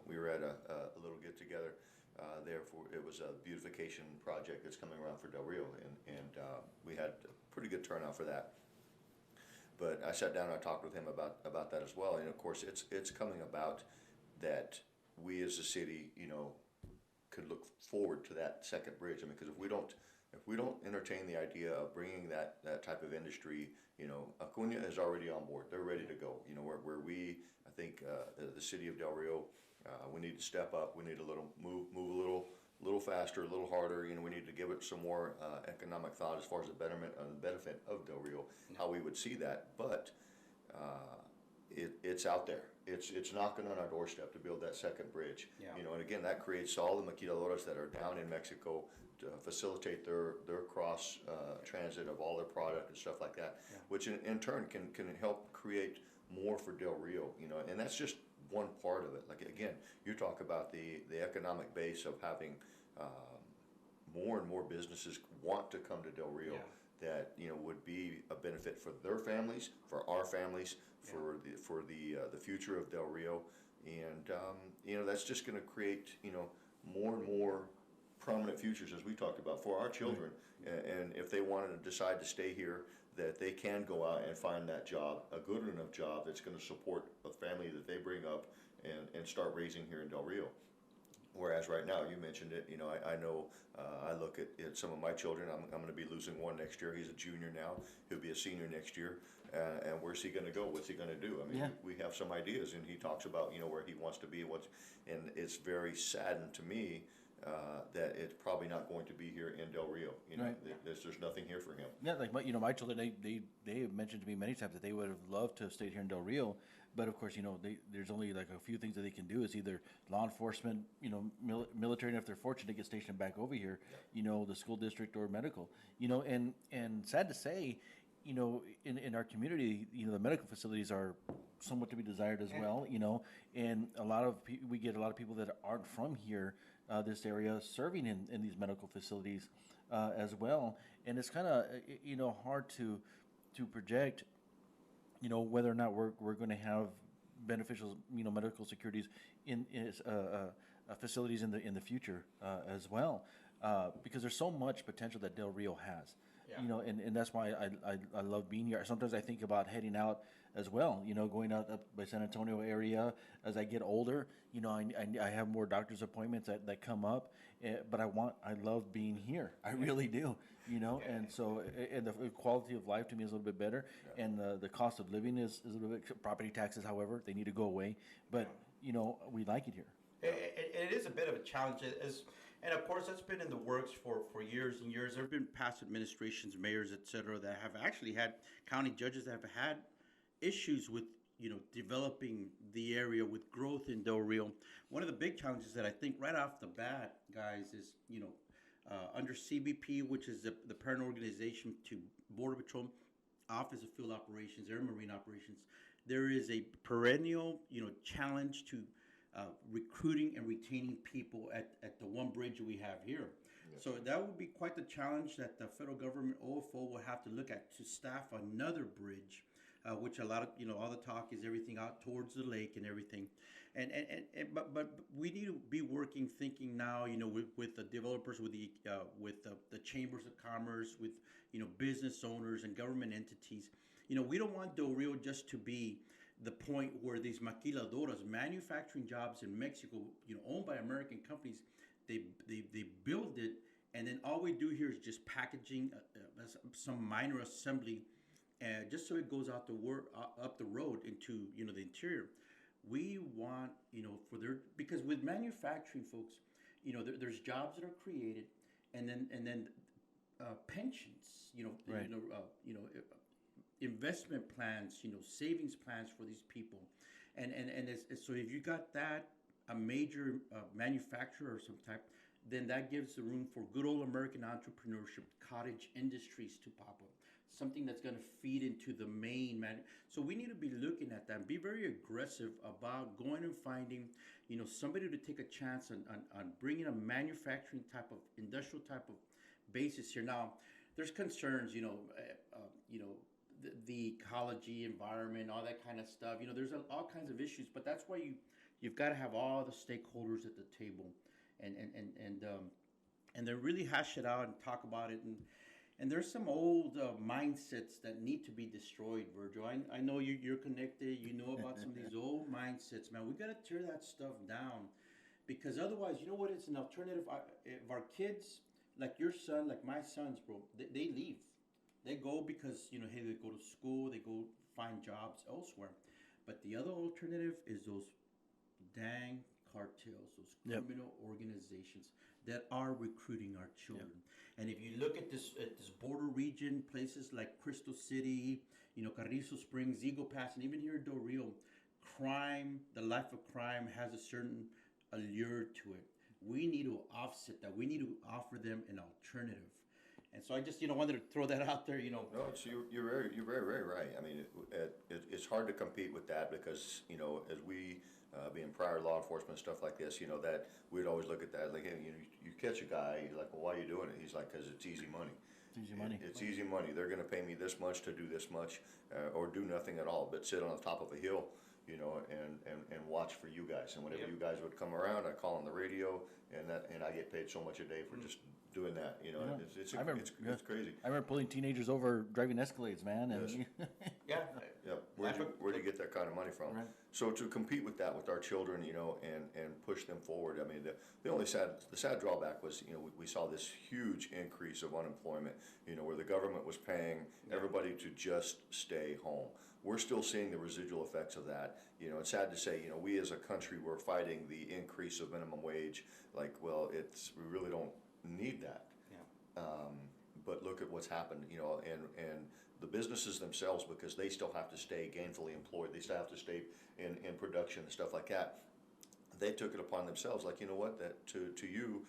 We were at a little get together it was a beautification project that's coming around for Del Rio, and we had a pretty good turnout for that. But I sat down and I talked with him about that as well, and of course it's coming about that we as a city, could look forward to that second bridge. I mean, because if we don't entertain the idea of bringing that type of industry, Acuna is already on board. They're ready to go. Where we, I think, the city of Del Rio, we need to step up. We need to move a little faster, a little harder. We need to give it some more economic thought as far as the betterment and the benefit of Del Rio, how we would see that. But it's out there. It's knocking on our doorstep to build that second bridge. Yeah. And again, that creates all the maquiladoras that are down in Mexico to facilitate their cross transit of all their product and stuff like that, which in turn can help create more for Del Rio. And that's just one part of it. Like again, you talk about the economic base of having more and more businesses want to come to Del Rio. That would be a benefit for their families, for our families, for the future of Del Rio, and that's just going to create more and more prominent futures, as we talked about, for our children. And if they want to decide to stay here, that they can go out and find that job, a good enough job that's going to support the family that they bring up and start raising here in Del Rio. Whereas right now, you mentioned it, I know, I look at some of my children, I'm gonna be losing one next year, he's a junior now, he'll be a senior next year, and where's he gonna go, what's he gonna do? I mean, Yeah. we have some ideas, and he talks about, where he wants to be, and it's very saddened to me, that it's probably not going to be here in Del Rio, Right. There's nothing here for him. Yeah, like my children, they have mentioned to me many times that they would have loved to have stayed here in Del Rio, but of course, there's only like a few things that they can do. Is either law enforcement, military, and if they're fortunate to get stationed back over here, the school district or medical, and sad to say, in our community, the medical facilities are somewhat to be desired as well, and we get a lot of people that aren't from here, this area, serving in these medical facilities as well, and it's kind of hard to project, whether or not we're going to have beneficial, medical securities in facilities in the future as well, because there's so much potential that Del Rio has. Yeah. And that's why I love being here. Sometimes I think about heading out as well, going out up by San Antonio area as I get older. I have more doctor's appointments that come up, but I love being here. I really do, and so, and the quality of life to me is a little bit better, and the cost of living is a little bit, property taxes, however, they need to go away, but, we like it here. It is a bit of a challenge, and of course that's been in the works for years and years. There have been past administrations, mayors, et cetera, that have actually had county judges that have had issues with developing the area with growth in Del Rio. One of the big challenges that I think right off the bat, guys, is under CBP, which is the parent organization to Border Patrol, Office of Field Operations, Air and Marine Operations, there is a perennial challenge to recruiting and retaining people at the one bridge we have here. Yes. So that would be quite the challenge that the federal government OFO will have to look at to staff another bridge, which a lot of all the talk is everything out towards the lake and everything, but we need to be thinking now, with the developers, with the chambers of commerce, with business owners and government entities. We don't want Del Rio just to be the point where these maquiladoras, manufacturing jobs in Mexico, owned by American companies, they build it, and then all we do here is just packaging, some minor assembly, just so it goes out up the road into the interior. We want because with manufacturing, folks, there's jobs that are created, and then pensions, Right. Investment plans, savings plans for these people, and so if you got that, a major manufacturer or some type, then that gives the room for good old American entrepreneurship, cottage industries to pop up, something that's going to feed into the main So we need to be looking at that and be very aggressive about going and finding, somebody to take a chance on bringing a manufacturing type of industrial type of basis here. Now, there's concerns, the ecology, environment, all that kind of stuff. There's all kinds of issues, but that's why you've got to have all the stakeholders at the table, and then really hash it out and talk about it. And there's some old mindsets that need to be destroyed, Virgil. I know you're connected. You know about some of these old mindsets, man. We got to tear that stuff down, because otherwise, you know what? It's an alternative. If our kids, like your son, like my sons, bro, they leave. They go because, hey, they go to school, they go find jobs elsewhere. But the other alternative is those dang cartels, those criminal organizations that are recruiting our children. Yep. And if you look at this border region, places like Crystal City, Carrizo Springs, Eagle Pass, and even here in Del Rio, crime, the life of crime has a certain allure to it. We need to offset that. We need to offer them an alternative. And so I just, wanted to throw that out there, No, you're very right. I mean, it's hard to compete with that because, as we, being prior law enforcement, stuff like this, that we'd always look at that, like, hey, you catch a guy, you're like, well, why are you doing it? He's like, because it's easy money. It's easy money. It's easy money. They're going to pay me this much to do this much, or do nothing at all, but sit on the top of a hill, and watch for you guys. And whenever you guys would come around, I call on the radio, and I get paid so much a day for just doing that. It's crazy. I remember pulling teenagers over driving Escalades, man. And Yes. Yeah. Yep. Where do you get that kind of money from? Right. So to compete with that with our children, and push them forward. I mean, the only sad drawback was, we saw this huge increase of unemployment, where the government was paying everybody to just stay home. We're still seeing the residual effects of that. It's sad to say, we as a country, we're fighting the increase of minimum wage. Like, well, we really don't need that. Yeah. But look at what's happened, and the businesses themselves, because they still have to stay gainfully employed, they still have to stay in production and stuff like that. They took it upon themselves, like, you know what, that to you,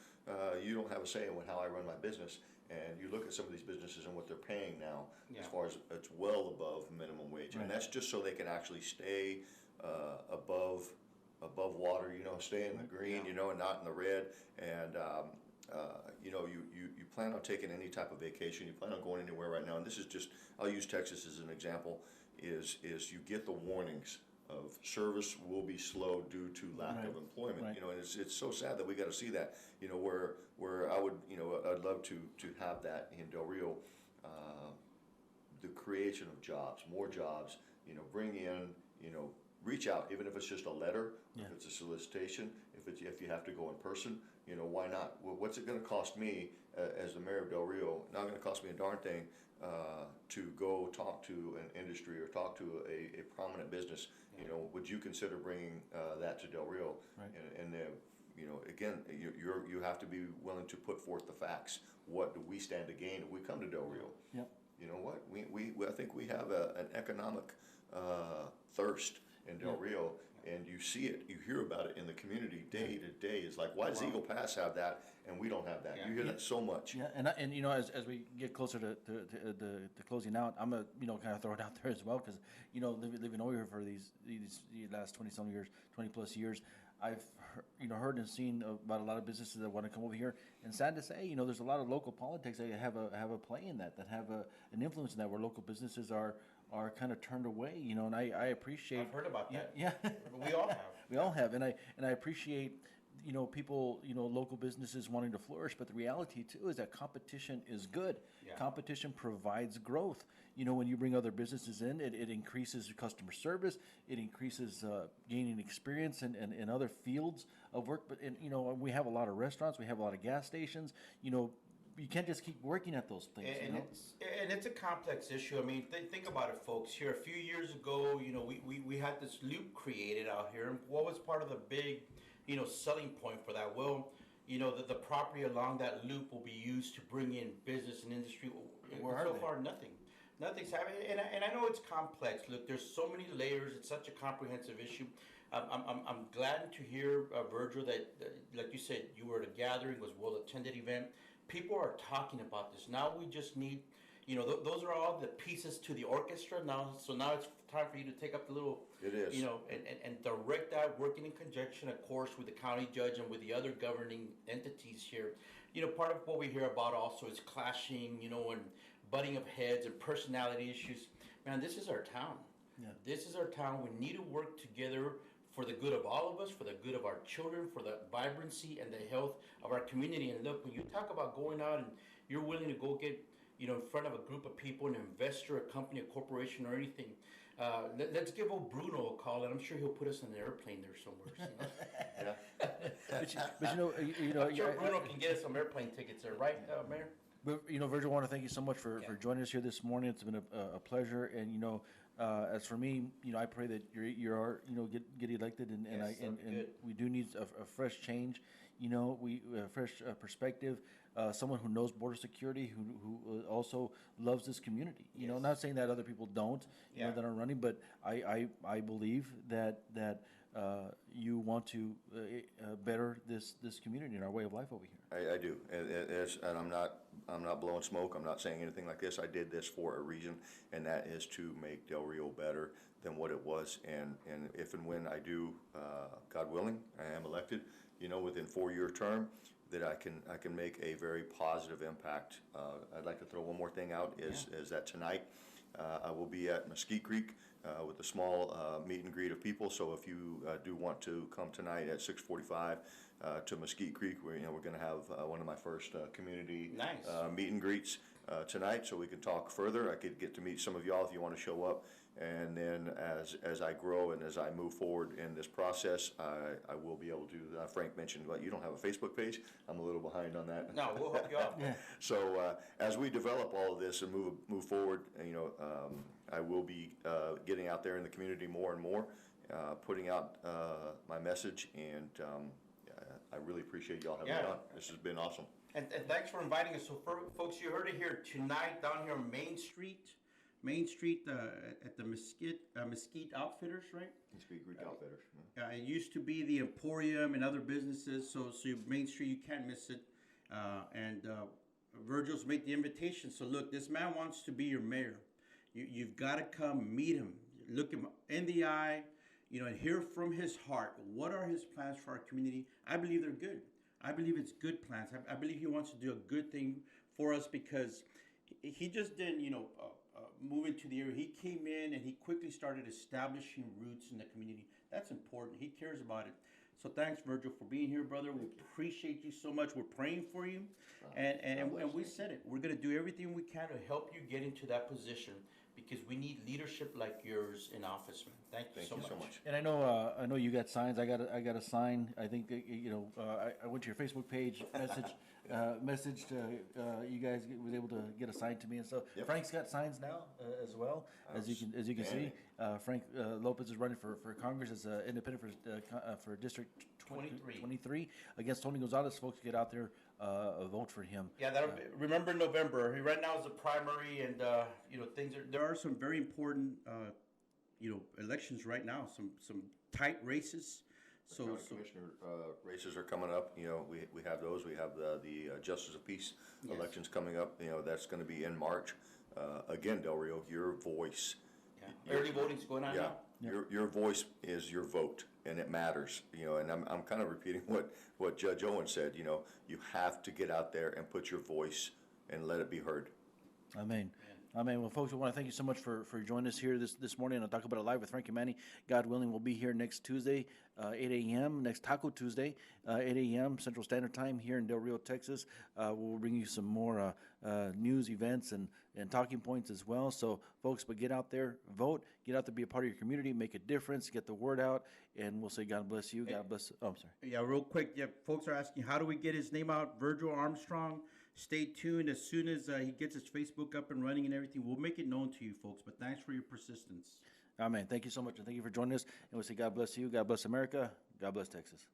you don't have a say in how I run my business. And you look at some of these businesses and what they're paying now, as far as it's well above minimum wage. Right. And that's just so they can actually stay above water, stay in the green, and not in the red. And you plan on taking any type of vacation, you plan on going anywhere right now, and this is just, I'll use Texas as an example, is you get the warnings of service will be slow due to lack of employment. Right. And it's so sad that we got to see that, where I would, I'd love to have that in Del Rio, the creation of jobs, more jobs, bring in, reach out, even if it's just a letter, if it's a solicitation, if you have to go in person, why not? Well, what's it going to cost me as the mayor of Del Rio? Not going to cost me a darn thing to go talk to an industry or talk to a prominent business. Would you consider bringing that to Del Rio? Right. And again, you have to be willing to put forth the facts. What do we stand to gain if we come to Del Rio? Yep. You know what? I think we have an economic thirst in Del Rio, and you see it, you hear about it in the community day to day. It's like, why does Eagle Pass have that and we don't have that? You hear that so much. Yeah, and as we get closer to closing out, I'm gonna kind of throw it out there as well, because living over here for these last 20-some years, 20+ years, I've heard and seen about a lot of businesses that want to come over here, and sad to say, there's a lot of local politics that have a play in that have an influence in that, where local businesses are kind of turned away, and I appreciate. I've heard about that. Yeah. We all have. We all have, and I appreciate, people, local businesses wanting to flourish, but the reality too is that competition is good. Yeah. Competition provides growth. When you bring other businesses in, it increases customer service, it increases gaining experience in other fields of work. But we have a lot of restaurants, we have a lot of gas stations. You can't just keep working at those things. And it's a complex issue. I mean, think about it, folks. Here, a few years ago, we had this loop created out here. And what was part of the big, selling point for that? Well, the property along that loop will be used to bring in business and industry. So far, nothing's happening. And I know it's complex. Look, there's so many layers. It's such a comprehensive issue. I'm glad to hear, Virgil, that like you said, you were at a gathering, was a well-attended event. People are talking about this. Now we just need, those are all the pieces to the orchestra now. So now it's time for you to take up the little, it is. And direct that, working in conjunction, of course, with the county judge and with the other governing entities here. Part of what we hear about also is clashing, and butting of heads and personality issues. Man, this is our town. Yeah. This is our town. We need to work together for the good of all of us, for the good of our children, for the vibrancy and the health of our community. And look, when you talk about going out and you're willing to go get, in front of a group of people, an investor, a company, a corporation, or anything, let's give old Bruno a call, and I'm sure he'll put us on an airplane there somewhere. I'm sure Bruno can get us some airplane tickets there, right, Mayor? But, Virgil, I want to thank you so much for joining us here this morning. It's been a pleasure, and as for me, I pray that you're get elected, and we do need a fresh change, a fresh perspective, someone who knows border security, who also loves this community. Not saying that other people don't, that are running, but I believe that you want to better this community and our way of life over here. I do, and I'm not blowing smoke. I'm not saying anything like this. I did this for a reason, and that is to make Del Rio better than what it was. And if and when I do, God willing, I am elected, within 4-year term, that I can make a very positive impact. I'd like to throw one more thing out is that tonight I will be at Mesquite Creek with a small meet and greet of people. So if you do want to come tonight at 6:45 to Mesquite Creek, we're going to have one of my first community meet and greets. tonight so we can talk further. I could get to meet some of y'all if you want to show up. And then as I grow and as I move forward in this process, I will be able to, Frank mentioned, well, you don't have a Facebook page. I'm a little behind on that. No, we'll help you out. So as we develop all of this and move forward, I will be getting out there in the community more and more, putting out my message, and I really appreciate y'all having me on. This has been awesome. And thanks for inviting us. So, folks, you heard it here tonight down here on Main Street at the Mesquite Outfitters, right? Mesquite Greek Outfitters. It used to be the Emporium and other businesses, so Main Street, you can't miss it. And Virgil's made the invitation. So look, this man wants to be your mayor. You've got to come meet him, look him in the eye, and hear from his heart. What are his plans for our community? I believe they're good. I believe it's good plans. I believe he wants to do a good thing for us, because he just didn't, move into the area. He came in and he quickly started establishing roots in the community. That's important. He cares about it. So thanks, Virgil, for being here, brother. We appreciate you so much. We're praying for you. And we said it. We're going to do everything we can to help you get into that position, because we need leadership like yours in office, man. Thank you so much. And I know you got signs. I got a sign. I think I went to your Facebook page, messaged you guys, was able to get a sign to me and stuff. Yep. Frank's got signs now as well, as you can see. Frank Lopez is running for Congress as independent for District 23 against Tony Gonzalez. Folks, get out there, vote for him. Yeah, remember November. Right now is the primary, and there are some very important elections right now. Some tight races. So Commissioner races are coming up. We have those. We have the Justice of Peace elections coming up. That's going to be in March. Again, Del Rio, your voice. Yeah. Early voting's going on now. Your voice is your vote, and it matters. And I'm kind of repeating what Judge Owen said. You have to get out there and put your voice and let it be heard. Amen. Well, folks, we want to thank you so much for joining us here this morning on Tacobout It Live with Frank and Manny. God willing, we'll be here next Tuesday, 8 a.m., next Taco Tuesday, 8 a.m. Central Standard Time here in Del Rio, Texas. We'll bring you some more news, events, and talking points as well. So, folks, but get out there, vote, get out there, be a part of your community, make a difference, get the word out, and we'll say God bless you, God bless. Oh, I'm sorry. Yeah, real quick. Yeah, folks are asking, how do we get his name out? Virgil Armstrong. Stay tuned. As soon as he gets his Facebook up and running and everything, we'll make it known to you, folks. But thanks for your persistence. Amen. Thank you so much, and thank you for joining us. And we'll say God bless you, God bless America, God bless Texas.